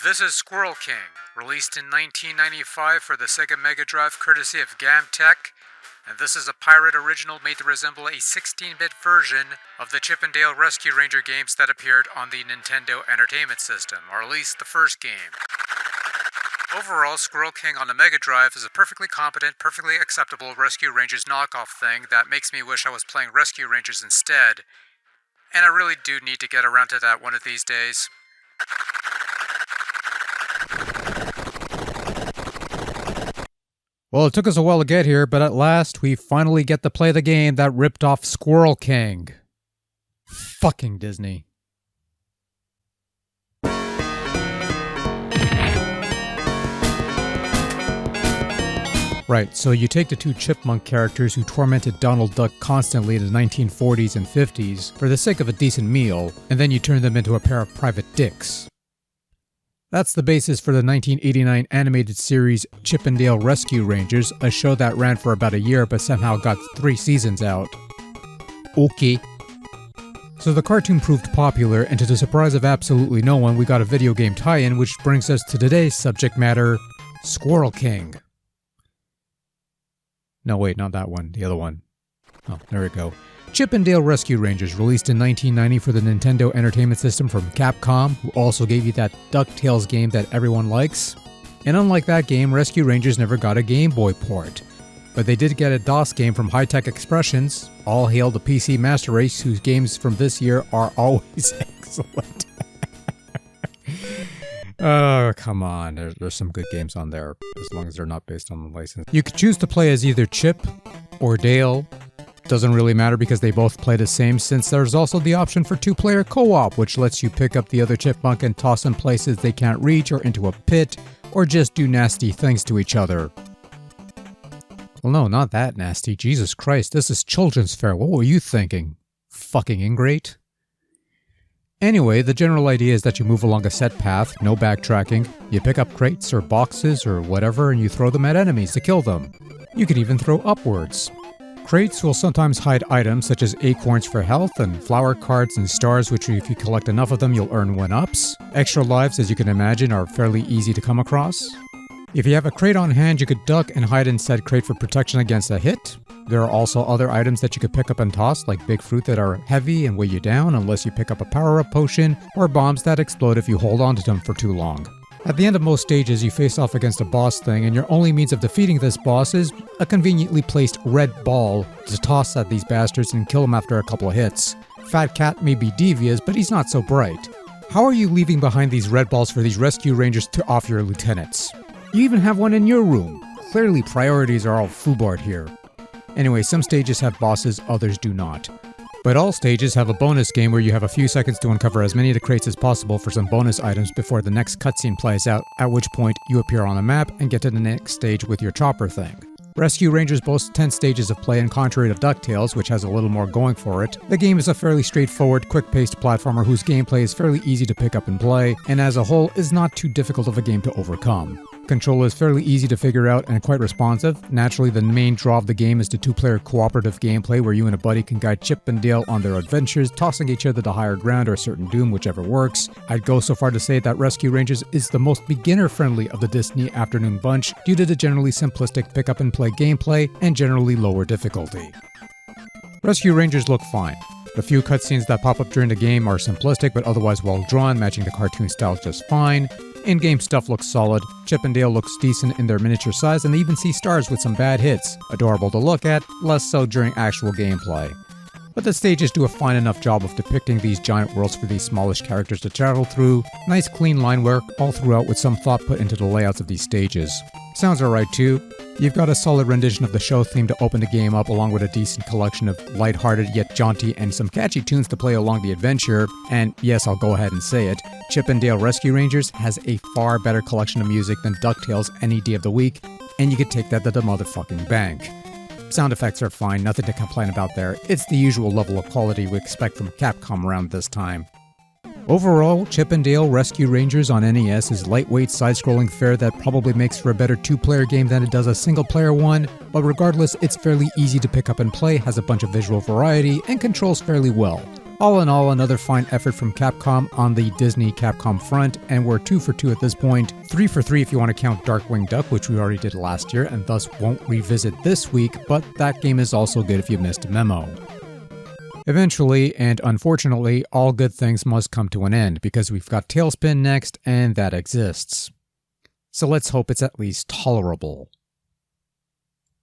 This is Squirrel King, released in 1995 for the Sega Mega Drive courtesy of GamTech, and this is a pirate original made to resemble a 16-bit version of the Chip 'n Dale Rescue Ranger games that appeared on the Nintendo Entertainment System, or at least the first game. Overall, Squirrel King on the Mega Drive is a perfectly competent, perfectly acceptable Rescue Rangers knockoff thing that makes me wish I was playing Rescue Rangers instead, and I really do need to get around to that one of these days. Well, it took us a while to get here, but at last we finally get to play the game that ripped off Squirrel King. Fucking Disney. Right, so you take the two chipmunk characters who tormented Donald Duck constantly in the 1940s and 50s for the sake of a decent meal, and then you turn them into a pair of private dicks. That's the basis for the 1989 animated series Chip 'n Dale Rescue Rangers, a show that ran for about a year but somehow got 3 seasons out. Okay. So the cartoon proved popular, and to the surprise of absolutely no one, we got a video game tie-in, which brings us to today's subject matter, Squirrel King. No wait, not that one, the other one. Oh, there we go. Chip 'n Dale Rescue Rangers, released in 1990 for the Nintendo Entertainment System from Capcom, who also gave you that DuckTales game that everyone likes. And unlike that game, Rescue Rangers never got a Game Boy port. But they did get a DOS game from High Tech Expressions. All hail the PC Master Race, whose games from this year are always excellent. Oh, come on. There's some good games on there, as long as they're not based on the license. You could choose to play as either Chip or Dale. Doesn't really matter because they both play the same, since there's also the option for 2-player co-op, which lets you pick up the other chipmunk and toss them places they can't reach or into a pit, or just do nasty things to each other. Well, no, not that nasty. Jesus Christ, this is children's fare. What were you thinking? Fucking ingrate? Anyway, the general idea is that you move along a set path, no backtracking. You pick up crates or boxes or whatever and you throw them at enemies to kill them. You can even throw upwards. Crates will sometimes hide items such as acorns for health and flower cards and stars, which if you collect enough of them you'll earn 1-ups. Extra lives, as you can imagine, are fairly easy to come across. If you have a crate on hand, you could duck and hide in said crate for protection against a hit. There are also other items that you could pick up and toss, like big fruit that are heavy and weigh you down unless you pick up a power-up potion, or bombs that explode if you hold on to them for too long. At the end of most stages, you face off against a boss thing, and your only means of defeating this boss is a conveniently placed red ball to toss at these bastards and kill them after a couple of hits. Fat Cat may be devious, but he's not so bright. How are you leaving behind these red balls for these rescue rangers to off your lieutenants? You even have one in your room. Clearly priorities are all foobarred here. Anyway, some stages have bosses, others do not. But all stages have a bonus game where you have a few seconds to uncover as many of the crates as possible for some bonus items before the next cutscene plays out, at which point you appear on a map and get to the next stage with your chopper thing. Rescue Rangers boasts 10 stages of play, and contrary to DuckTales, which has a little more going for it, the game is a fairly straightforward, quick-paced platformer whose gameplay is fairly easy to pick up and play, and as a whole is not too difficult of a game to overcome. Control is fairly easy to figure out and quite responsive. Naturally, the main draw of the game is the 2-player cooperative gameplay where you and a buddy can guide Chip and Dale on their adventures, tossing each other to higher ground or certain doom, whichever works. I'd go so far to say that Rescue Rangers is the most beginner-friendly of the Disney afternoon bunch due to the generally simplistic pick-up-and-play gameplay and generally lower difficulty. Rescue Rangers look fine. The few cutscenes that pop up during the game are simplistic but otherwise well drawn, matching the cartoon style just fine. In-game stuff looks solid, Chip and Dale looks decent in their miniature size, and they even see stars with some bad hits. Adorable to look at, less so during actual gameplay. But the stages do a fine enough job of depicting these giant worlds for these smallish characters to travel through. Nice clean line work all throughout with some thought put into the layouts of these stages. Sounds alright too. You've got a solid rendition of the show theme to open the game up, along with a decent collection of lighthearted yet jaunty and some catchy tunes to play along the adventure. And yes, I'll go ahead and say it, Chip 'n Dale Rescue Rangers has a far better collection of music than DuckTales any day of the week, and you could take that to the motherfucking bank. Sound effects are fine, nothing to complain about there. It's the usual level of quality we expect from Capcom around this time. Overall, Chip 'n Dale Rescue Rangers on NES is lightweight side-scrolling fare that probably makes for a better 2-player game than it does a single-player one, but regardless, it's fairly easy to pick up and play, has a bunch of visual variety, and controls fairly well. All in all, another fine effort from Capcom on the Disney Capcom front, and we're 2 for 2 at this point. 3 for 3 if you want to count Darkwing Duck, which we already did last year, and thus won't revisit this week, but that game is also good if you missed a memo. Eventually, and unfortunately, all good things must come to an end, because we've got Tailspin next, and that exists. So let's hope it's at least tolerable.